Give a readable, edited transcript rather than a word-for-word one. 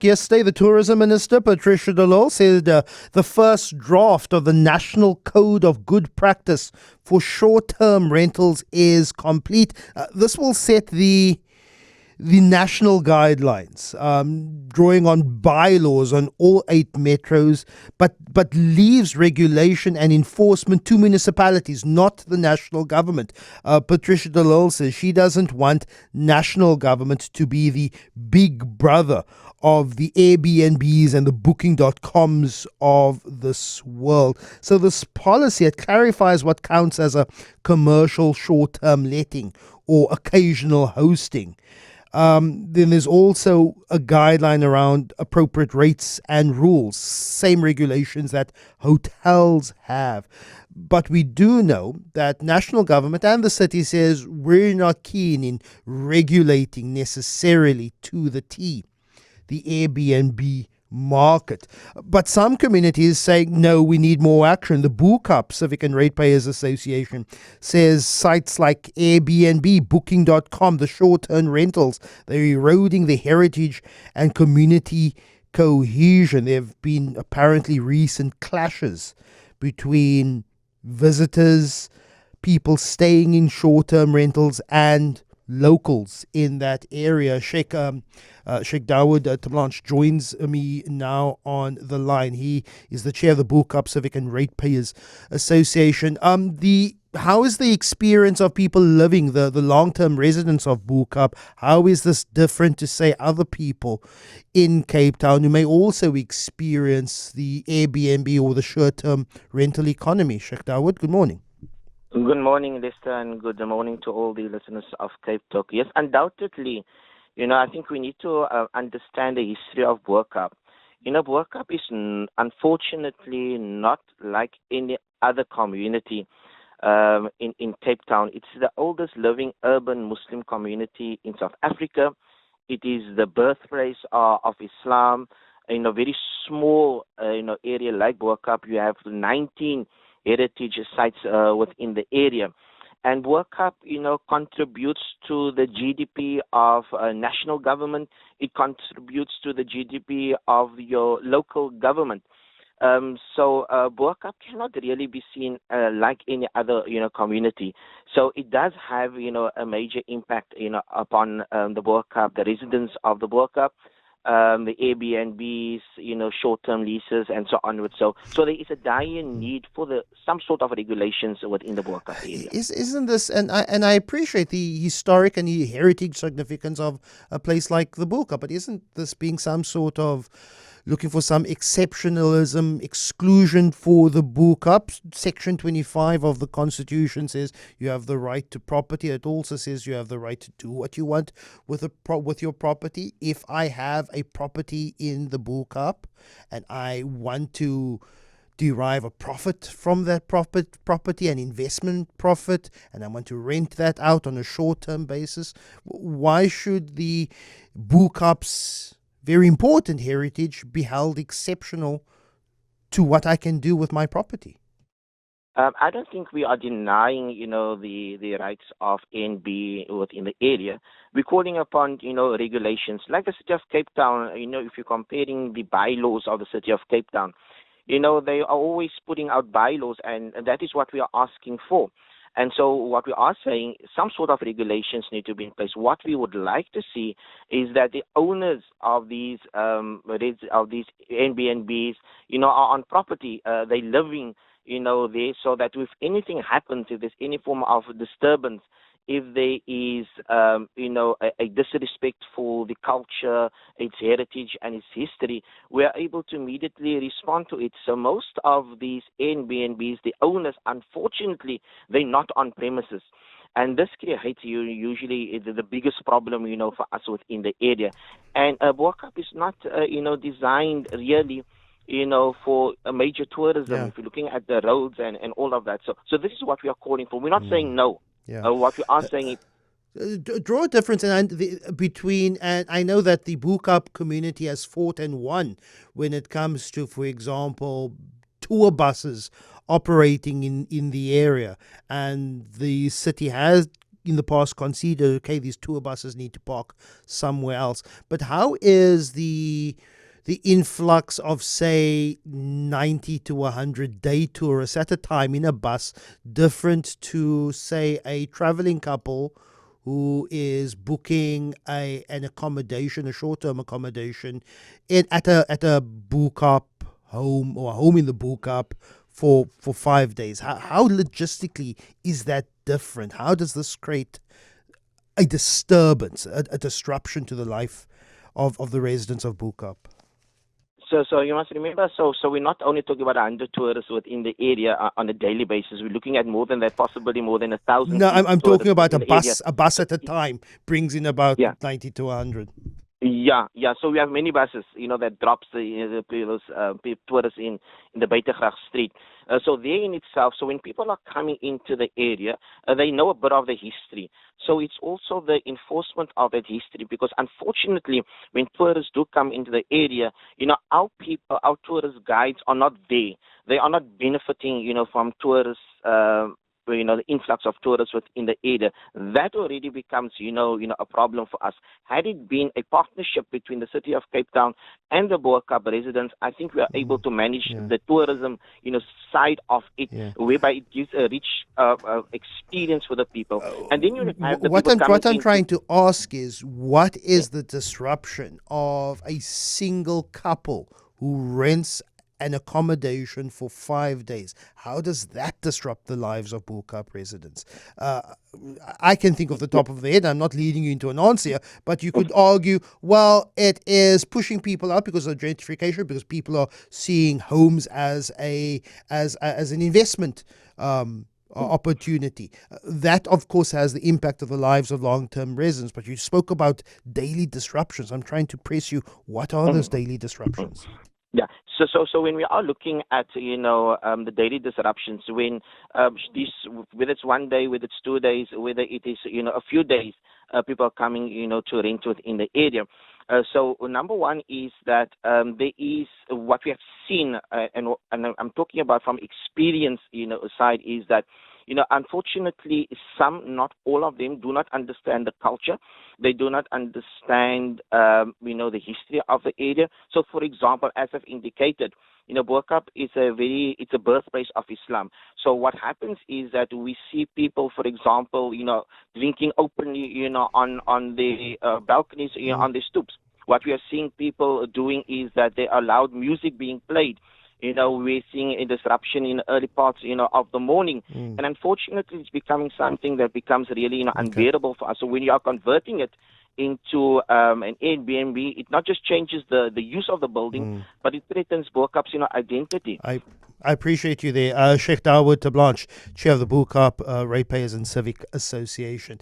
Yesterday, the tourism minister, Patricia de Lille, said the first draft of the National Code of Good Practice for short-term rentals is complete. This will set the national guidelines, drawing on bylaws on all 8 metros, but leaves regulation and enforcement to municipalities, not the national government. Patricia de Lille says she doesn't want national government to be the big brother of the Airbnbs and the booking.coms of this world. So this policy, it clarifies what counts as a commercial short-term letting or occasional hosting. Then there's also a guideline around appropriate rates and rules, same regulations that hotels have. But we do know that national government and the city says we're not keen in regulating necessarily to the T the Airbnb market. But some communities say, no, we need more action. The Bo-Kaap Civic and Ratepayers Association says sites like Airbnb, booking.com, the short-term rentals, they're eroding the heritage and community cohesion. There have been apparently recent clashes between visitors, people staying in short-term rentals, and locals in that area. Sheikh Dawood Terblanche joins me now on the line. He is the chair of the Bo-Kaap Civic and Ratepayers Association. How is the experience of people living, the long-term residents of Bo-Kaap? How is this different to, say, other people in Cape Town who may also experience the Airbnb or the short-term rental economy? Sheikh Dawood, good morning. Good morning, Lester, and good morning to all the listeners of CapeTalk. Yes, undoubtedly, I think we need to understand the history of Bo-Kaap. Bo-Kaap is unfortunately not like any other community in Cape Town. It's the oldest living urban Muslim community in South Africa. It is the birthplace of Islam. In a very small area like Bo-Kaap, you have 19 heritage sites within the area. And Bo-Kaap, contributes to the GDP of national government. It contributes to the GDP of your local government. So Bo-Kaap cannot really be seen like any other, community. So it does have, a major impact, upon the Bo-Kaap, the residents of the Bo-Kaap. The Airbnbs, short-term leases, and so onwards. So there is a dire need for some sort of regulations within the Bo-Kaap area. Isn't this, and I appreciate the historic and the heritage significance of a place like the Bo-Kaap, but isn't this being some sort of looking for some exceptionalism, exclusion for the Bo-Kaap? Section 25 of the Constitution says you have the right to property. It also says you have the right to do what you want with your property. If I have a property in the Bo-Kaap and I want to derive a profit from that property, an investment profit, and I want to rent that out on a short-term basis, why should the Bo-Kaap's very important heritage be held exceptional to what I can do with my property? I don't think we are denying, the rights of NB within the area. We're calling upon, regulations. Like the city of Cape Town, if you're comparing the bylaws of the city of Cape Town, they are always putting out bylaws, and that is what we are asking for. And so what we are saying, some sort of regulations need to be in place. What we would like to see is that the owners of these Airbnbs, are on property. They're living, there, so that if anything happens, if there's any form of disturbance, if there is, a disrespect for the culture, its heritage, and its history, we are able to immediately respond to it. So most of these Airbnbs, the owners, unfortunately, they're not on premises. And this creates usually the biggest problem, for us within the area. And Bo-Kaap is not, designed really, for a major tourism. Yeah. If you're looking at the roads and all of that. So this is what we are calling for. We're not saying no. Yeah. What we are saying is, draw a difference between, and I know that the Bo-Kaap community has fought and won when it comes to, for example, tour buses operating in the area, and the city has in the past conceded, okay, these tour buses need to park somewhere else. But how is the influx of, say, 90 to 100 day tourists at a time in a bus different to, say, a traveling couple who is booking an accommodation, a short-term accommodation, at a Bo-Kaap home, or a home in the Bo-Kaap for 5 days? How logistically is that different? How does this create a disturbance, a disruption to the life of the residents of Bo-Kaap? So you must remember, so we're not only talking about 100 tourists within the area on a daily basis. We're looking at more than that, possibly more than 1,000. No, I'm talking about a bus. A bus at a time brings in about Yeah. 90 to 100. Yeah. So we have many buses, that drops the tourists in the Buitengracht Street. So there in itself, so when people are coming into the area, they know a bit of the history. So it's also the enforcement of that history, because unfortunately, when tourists do come into the area, our people, our tourist guides are not there. They are not benefiting, from tourists. The influx of tourists within the area, that already becomes, a problem for us. Had it been a partnership between the city of Cape Town and the Bo-Kaap residents, I think we are able to manage the tourism, side of it, whereby it gives a rich experience for the people. And then you have the what people I'm trying to ask is, what is the disruption of a single couple who rents an accommodation for 5 days? How does that disrupt the lives of Bo-Kaap residents? I can think off the top of the head, I'm not leading you into an answer, but you could argue, well, it is pushing people out because of gentrification, because people are seeing homes as an investment opportunity. That, of course, has the impact of the lives of long-term residents. But you spoke about daily disruptions. I'm trying to press you. What are those daily disruptions? Yeah. So when we are looking at the daily disruptions, when whether it's 1 day, whether it's 2 days, whether it is a few days, people are coming to rent within the area. So number one is that there is what we have seen, and I'm talking about from experience side, is that unfortunately, some, not all of them, do not understand the culture. They do not understand, the history of the area. So, for example, as I've indicated, Bo-Kaap is it's a birthplace of Islam. So what happens is that we see people, for example, drinking openly, on the balconies, on the stoops. What we are seeing people doing is that they allow music being played. We're seeing a disruption in early parts, of the morning. And unfortunately, it's becoming something that becomes really, unbearable for us. So when you are converting it into an Airbnb, it not just changes the use of the building, but it threatens Bo-Kaap's, identity. I appreciate you there. Sheikh Dawood Terblanche, Chair of the Bo-Kaap Ratepayers and Civic Association.